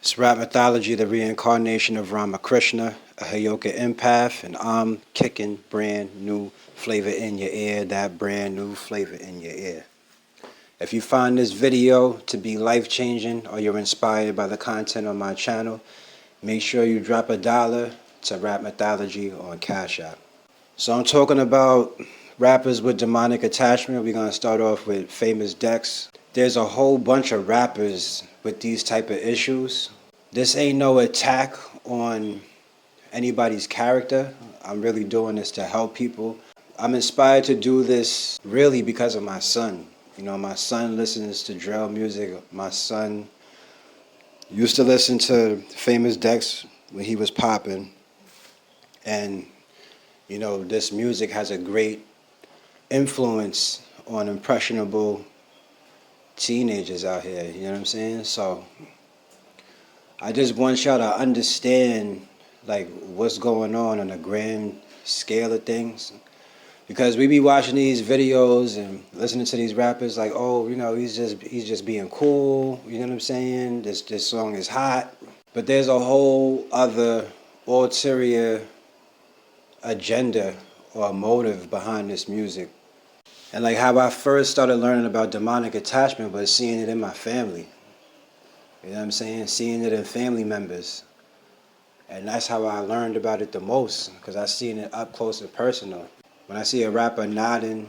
It's Rapmythology, the reincarnation of Ramakrishna, a Hayoka empath, and I'm kicking brand new flavor in your ear, that brand new flavor in your ear. If you find this video to be life-changing or you're inspired by the content on my channel, make sure you drop $1 to Rapmythology on Cash App. So I'm talking about rappers with demonic attachment. We're going to start off with Famous Dex. There's a whole bunch of rappers with these type of issues. This ain't no attack on anybody's character. I'm really doing this to help people. I'm inspired to do this really because of my son. You know, my son listens to drill music. My son used to listen to Famous Dex when he was popping. And, you know, this music has a great influence on impressionable teenagers out here. You know what I'm saying? So I just want y'all to understand like what's going on a grand scale of things. Because we be watching these videos and listening to these rappers like, oh, you know, he's just being cool, you know what I'm saying? This song is hot. But there's a whole other ulterior agenda or motive behind this music. And like how I first started learning about demonic attachment was seeing it in my family. You know what I'm saying? Seeing it in family members. And that's how I learned about it the most, because I seen it up close and personal. When I see a rapper nodding,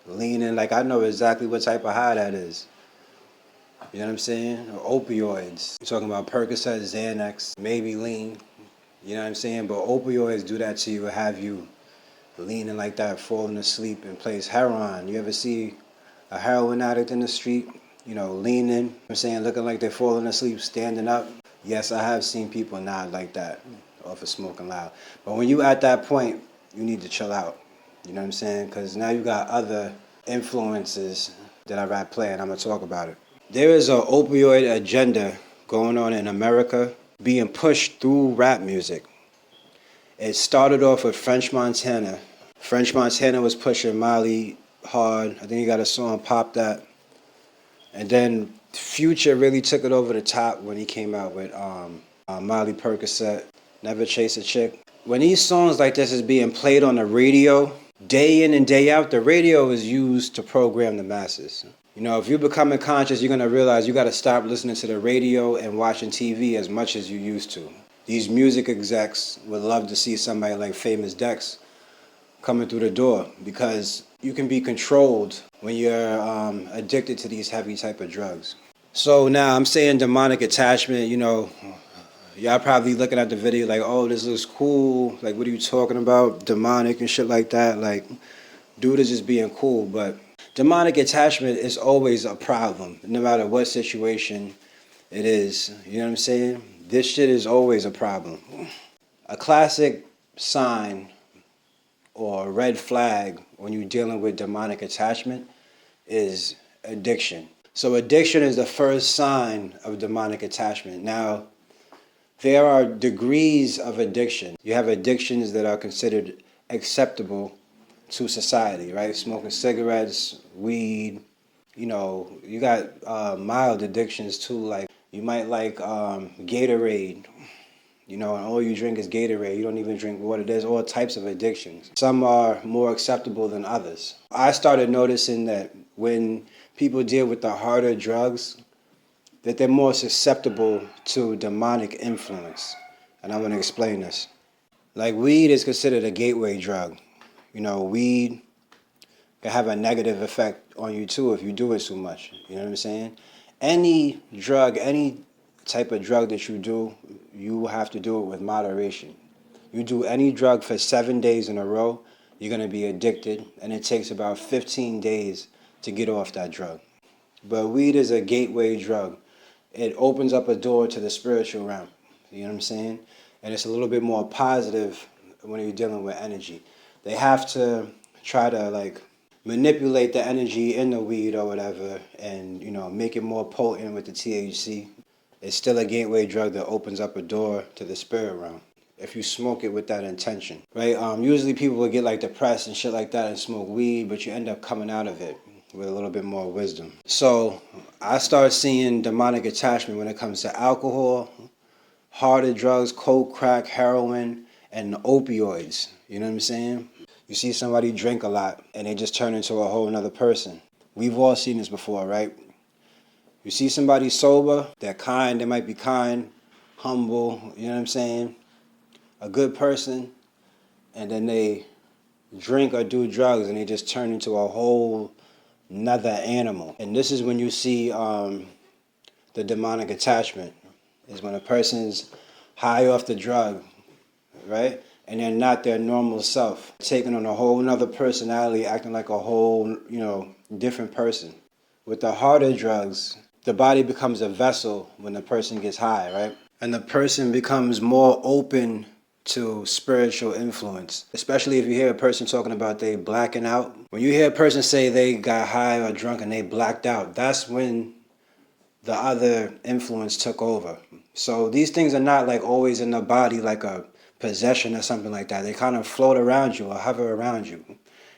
leaning, like I know exactly what type of high that is. You know what I'm saying? Or opioids. I'm talking about Percocet, Xanax, maybe lean. You know what I'm saying? But opioids do that to you, have you leaning like that, falling asleep in place. Heroin. You ever see a heroin addict in the street, you know, leaning, I'm saying, looking like they're falling asleep, standing up? Yes, I have seen people nod like that off of smoking loud. But when you at that point, you need to chill out. You know what I'm saying? Because now you got other influences that I got playing. I'm going to talk about it. There is an opioid agenda going on in America being pushed through rap music. It started off with French Montana. French Montana was pushing Molly hard. I think he got a song, Pop That. And then Future really took it over the top when he came out with Molly Percocet, Never Chase a Chick. When these songs like this is being played on the radio, day in and day out, the radio is used to program the masses. You know, if you're becoming conscious, you're going to realize you got to stop listening to the radio and watching TV as much as you used to. These music execs would love to see somebody like Famous Dex coming through the door, because you can be controlled when you're addicted to these heavy type of drugs. So now I'm saying demonic attachment, you know, y'all probably looking at the video like, oh, this looks cool. Like, what are you talking about? Demonic and shit like that. Like, dude is just being cool. But demonic attachment is always a problem, no matter what situation it is. You know what I'm saying? This shit is always a problem. A classic sign or red flag when you're dealing with demonic attachment is addiction. So addiction is the first sign of demonic attachment. Now, there are degrees of addiction. You have addictions that are considered acceptable to society, right? Smoking cigarettes, weed, you know, you got mild addictions too, like you might like Gatorade, you know, and all you drink is Gatorade. You don't even drink water. There's all types of addictions. Some are more acceptable than others. I started noticing that when people deal with the harder drugs, that they're more susceptible to demonic influence. And I'm going to explain this. Like, weed is considered a gateway drug. You know, weed can have a negative effect on you too if you do it too much. You know what I'm saying? Any drug, any type of drug that you do, you have to do it with moderation. You do any drug for 7 days in a row, you're going to be addicted, and it takes about 15 days to get off that drug. But weed is a gateway drug. It opens up a door to the spiritual realm. You know what I'm saying? And it's a little bit more positive when you're dealing with energy. They have to try to like manipulate the energy in the weed or whatever, and you know, make it more potent with the THC. It's still a gateway drug that opens up a door to the spirit realm if you smoke it with that intention, right? Usually people will get like depressed and shit like that and smoke weed, but you end up coming out of it. with a little bit more wisdom. So I start seeing demonic attachment when it comes to alcohol, harder drugs, coke, crack, heroin, and opioids. You know what I'm saying? You see somebody drink a lot and they just turn into a whole nother person. We've all seen this before, right? You see somebody sober, they're kind, they might be kind, humble, you know what I'm saying? A good person, and then they drink or do drugs and they just turn into a whole another animal. And this is when you see the demonic attachment, is when a person's high off the drug, right? And they're not their normal self, taking on a whole nother personality, acting like a whole, different person. With the harder drugs, the body becomes a vessel when the person gets high, right? And the person becomes more open to spiritual influence, especially if you hear a person talking about they blacking out. When you hear a person say they got high or drunk and they blacked out, that's when the other influence took over. So these things are not like always in the body like a possession or something like that. They kind of float around you or hover around you.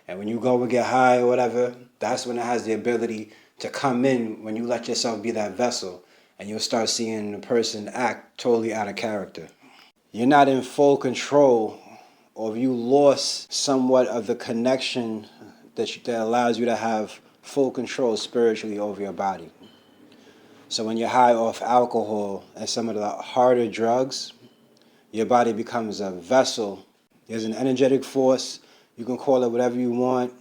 And when you go and get high or whatever, that's when it has the ability to come in when you let yourself be that vessel, and you'll start seeing the person act totally out of character. You're not in full control, or you lost somewhat of the connection that allows you to have full control spiritually over your body. So when you're high off alcohol and some of the harder drugs, your body becomes a vessel. There's an energetic force. You can call it whatever you want.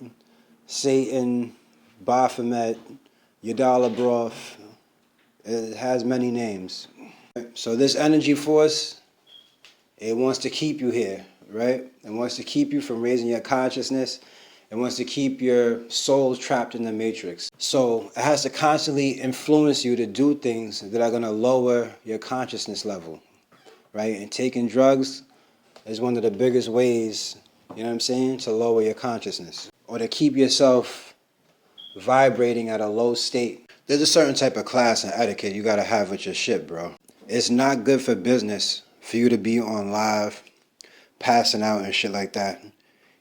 Satan, Baphomet, Yadala Broth. It has many names. So this energy force, it wants to keep you here, right? It wants to keep you from raising your consciousness. It wants to keep your soul trapped in the matrix. So it has to constantly influence you to do things that are going to lower your consciousness level, right? And taking drugs is one of the biggest ways, you know what I'm saying, to lower your consciousness or to keep yourself vibrating at a low state. There's a certain type of class and etiquette you got to have with your shit, bro. It's not good for business for you to be on live, passing out and shit like that,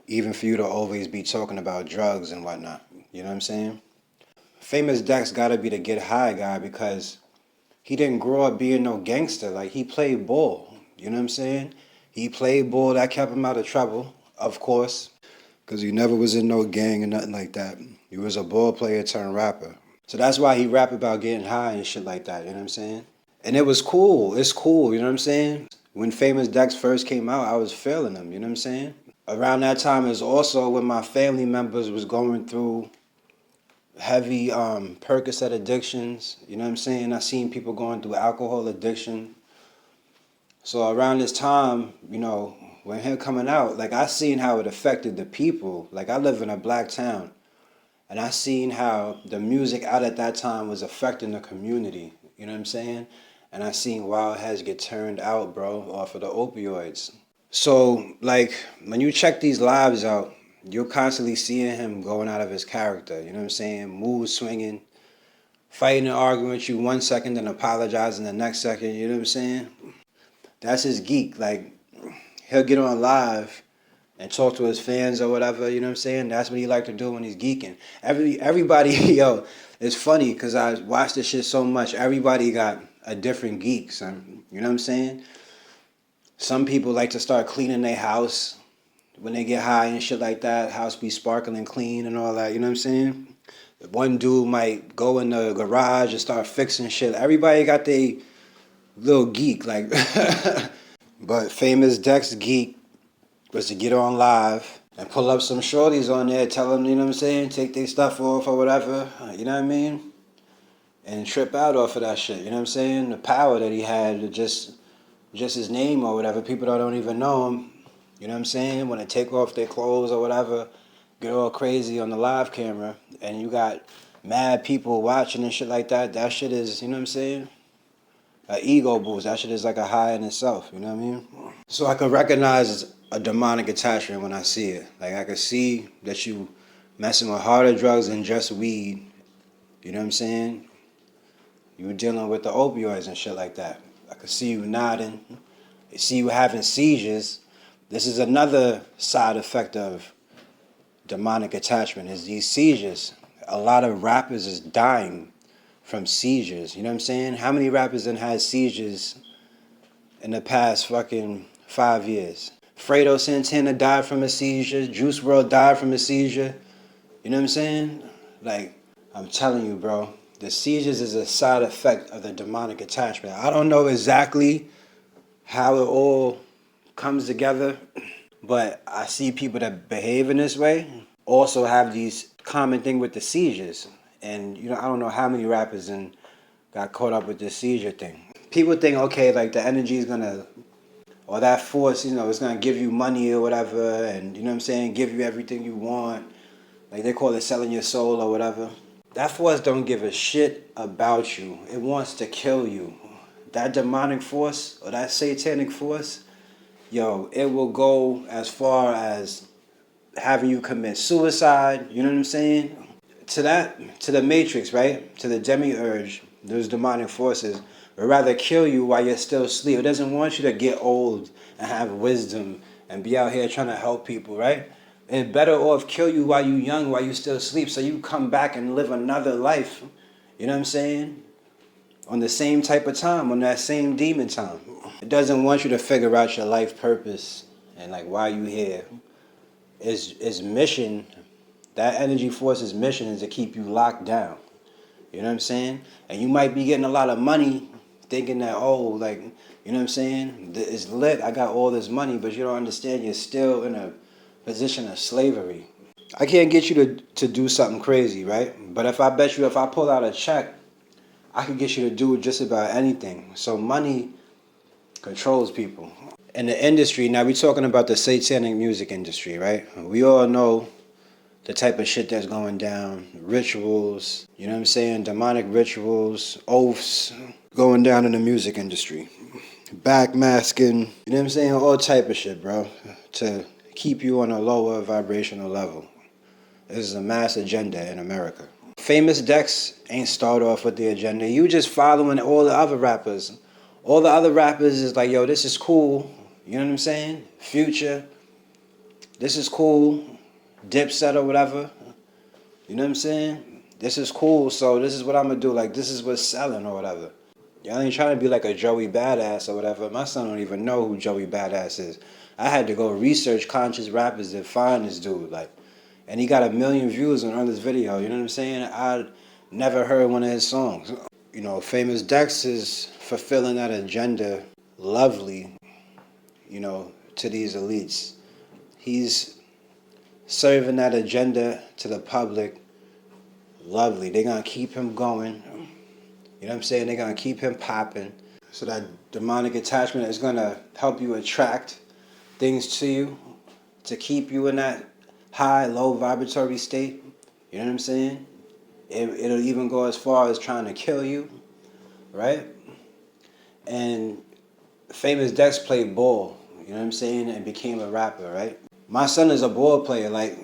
even for you to always be talking about drugs and whatnot. You know what I'm saying? Famous Dex got to be the get high guy because he didn't grow up being no gangster. Like, he played ball. You know what I'm saying? He played ball. That kept him out of trouble, of course, because he never was in no gang or nothing like that. He was a ball player turned rapper. So that's why he rap about getting high and shit like that. You know what I'm saying? And it was cool. It's cool. You know what I'm saying? When Famous Dex first came out, I was feeling him. You know what I'm saying? Around that time is also when my family members was going through heavy Percocet addictions. You know what I'm saying? I seen people going through alcohol addiction. So around this time, when him coming out, like, I seen how it affected the people. Like, I live in a black town, and I seen how the music out at that time was affecting the community. You know what I'm saying? And I seen wild heads get turned out, bro, off of the opioids. So, like, when you check these lives out, you're constantly seeing him going out of his character. You know what I'm saying? Mood swinging, fighting and arguing with you 1 second, then apologizing the next second. You know what I'm saying? That's his geek. Like, he'll get on live and talk to his fans or whatever. You know what I'm saying? That's what he like to do when he's geeking. Everybody, yo, it's funny because I watch this shit so much. Everybody got a different geek, son. You know what I'm saying? Some people like to start cleaning their house when they get high and shit like that. House be sparkling clean and all that. You know what I'm saying? One dude might go in the garage and start fixing shit. Everybody got their little geek, like. But Famous Dex geek was to get on live and pull up some shorties on there, tell them, you know what I'm saying, take their stuff off or whatever, you know what I mean? And trip out off of that shit, you know what I'm saying? The power that he had, just his name or whatever, people that don't even know him, you know what I'm saying? When they take off their clothes or whatever, get all crazy on the live camera, and you got mad people watching and shit like that, that shit is, you know what I'm saying? An ego boost. That shit is like a high in itself, you know what I mean? So I can recognize a demonic attachment when I see it. Like, I can see that you messing with harder drugs than just weed, you know what I'm saying? You dealing with the opioids and shit like that. I can see you nodding. I see you having seizures. This is another side effect of demonic attachment, is these seizures. a lot of rappers is dying from seizures. You know what I'm saying? How many rappers done had seizures in the past fucking 5 years? Fredo Santana died from a seizure. Juice WRLD died from a seizure. You know what I'm saying? Like, I'm telling you, bro, the seizures is a side effect of the demonic attachment. I don't know exactly how it all comes together, but I see people that behave in this way also have these common thing with the seizures. And, I don't know how many rappers got caught up with this seizure thing. People think, okay, like the energy is going to, or that force, it's going to give you money or whatever, and, you know what I'm saying, give you everything you want. Like they call it selling your soul or whatever. That force don't give a shit about you. It wants to kill you. That demonic force or that satanic force, yo, it will go as far as having you commit suicide. You know what I'm saying? To the matrix, right? To the demiurge, those demonic forces would rather kill you while you're still asleep. It doesn't want you to get old and have wisdom and be out here trying to help people, right? It's better off kill you while you young, while you still asleep, so you come back and live another life. You know what I'm saying? On the same type of time, on that same demon time. It doesn't want you to figure out your life purpose and like why you here. Its mission, that energy force's mission is to keep you locked down. You know what I'm saying? And you might be getting a lot of money thinking that, oh, like, you know what I'm saying? It's lit, I got all this money, but you don't understand you're still in a position of slavery. I can't get you to do something crazy, right? But if I pull out a check, I can get you to do just about anything. So money controls people. In the industry, now we're talking about the satanic music industry, right? We all know the type of shit that's going down, rituals, you know what I'm saying? Demonic rituals, oaths going down in the music industry. Backmasking, you know what I'm saying? All type of shit, bro, to keep you on a lower vibrational level. This is a mass agenda in America. Famous Dex ain't start off with the agenda. You just following all the other rappers. All the other rappers is like, yo, this is cool. You know what I'm saying? Future, this is cool. Dipset or whatever. You know what I'm saying? This is cool, so this is what I'm gonna do. Like, this is what's selling or whatever. Y'all ain't trying to be like a Joey Badass or whatever. My son don't even know who Joey Badass is. I had to go research conscious rappers to find this dude. Like, and he got 1 million views on this video. You know what I'm saying? I never heard one of his songs. Famous Dex is fulfilling that agenda lovely, to these elites. He's serving that agenda to the public lovely. They're going to keep him going. You know what I'm saying? They're going to keep him popping. So that demonic attachment is going to help you attract things to you to keep you in that high, low vibratory state. You know what I'm saying? It'll even go as far as trying to kill you, right? And Famous Dex played ball, you know what I'm saying, and became a rapper, right? My son is a ball player, like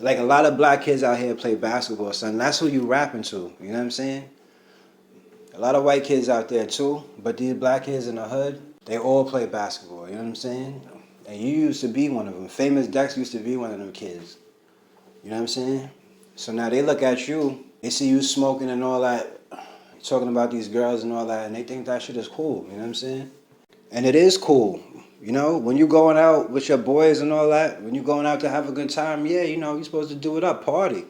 a lot of black kids out here play basketball, son. That's who you rapping to, you know what I'm saying? A lot of white kids out there too, but these black kids in the hood, they all play basketball, you know what I'm saying? And you used to be one of them. Famous Dex used to be one of them kids. You know what I'm saying? So now they look at you, they see you smoking and all that, talking about these girls and all that, and they think that shit is cool, you know what I'm saying? And it is cool. When you're going out with your boys and all that, when you're going out to have a good time, yeah, you're supposed to do it up, party.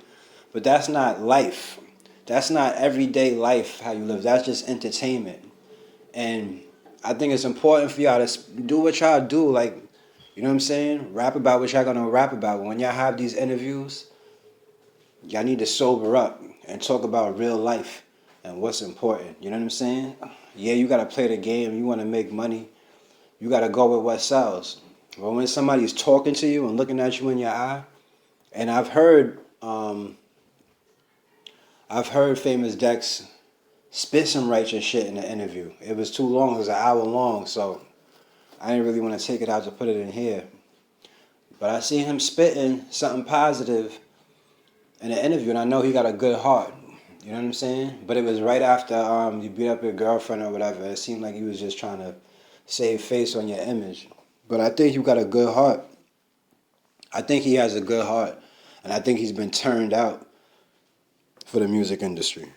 But that's not life. That's not everyday life, how you live. That's just entertainment. And I think it's important for y'all to do what y'all do. Like, you know what I'm saying? Rap about what y'all going to rap about. When y'all have these interviews, y'all need to sober up and talk about real life and what's important. You know what I'm saying? Yeah, you got to play the game. You want to make money. You got to go with what sells. But when somebody's talking to you and looking at you in your eye, and I've heard Famous Dex spit some righteous shit in the interview. It was too long. It was an hour long, so I didn't really want to take it out to put it in here. But I see him spitting something positive in the interview, and I know he got a good heart. You know what I'm saying? But it was right after you beat up your girlfriend or whatever. It seemed like he was just trying to save face on your image. But I think you got a good heart. I think he has a good heart. And I think he's been turned out. for the music industry.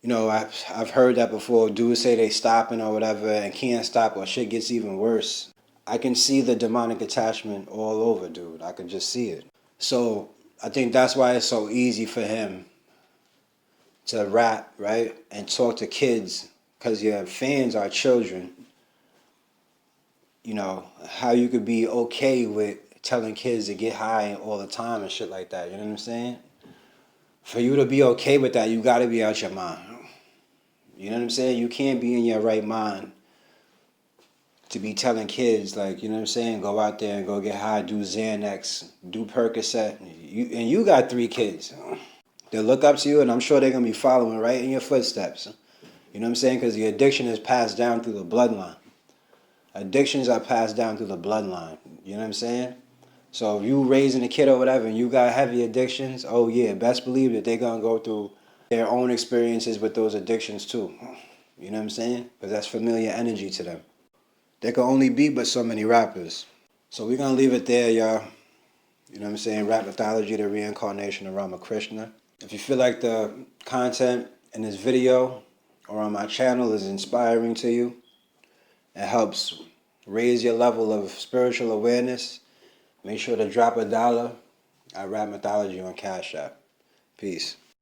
You know, I've heard that before. Dudes say they stopping or whatever and can't stop, or shit gets even worse. I can see the demonic attachment all over, dude. I can just see it. So I think that's why it's so easy for him to rap, right, and talk to kids, because your fans are children. You know, how you could be okay with telling kids to get high all the time and shit like that. You know what I'm saying? For you to be okay with that, you got to be out your mind. You know what I'm saying? You can't be in your right mind to be telling kids, like, you know what I'm saying, go out there and go get high, do Xanax, do Percocet. And you got 3 kids. They look up to you, and I'm sure they're going to be following right in your footsteps. You know what I'm saying? Because the addiction is passed down through the bloodline. Addictions are passed down through the bloodline. You know what I'm saying? So if you raising a kid or whatever and you got heavy addictions, oh yeah, best believe that they're going to go through their own experiences with those addictions too. You know what I'm saying? Because that's familiar energy to them. There can only be but so many rappers. So we're going to leave it there, y'all. You know what I'm saying? Rapmythology, the reincarnation of Ramakrishna. If you feel like the content in this video or on my channel is inspiring to you, it helps raise your level of spiritual awareness, make sure to drop $1 at Rapmythology on Cash App. Peace.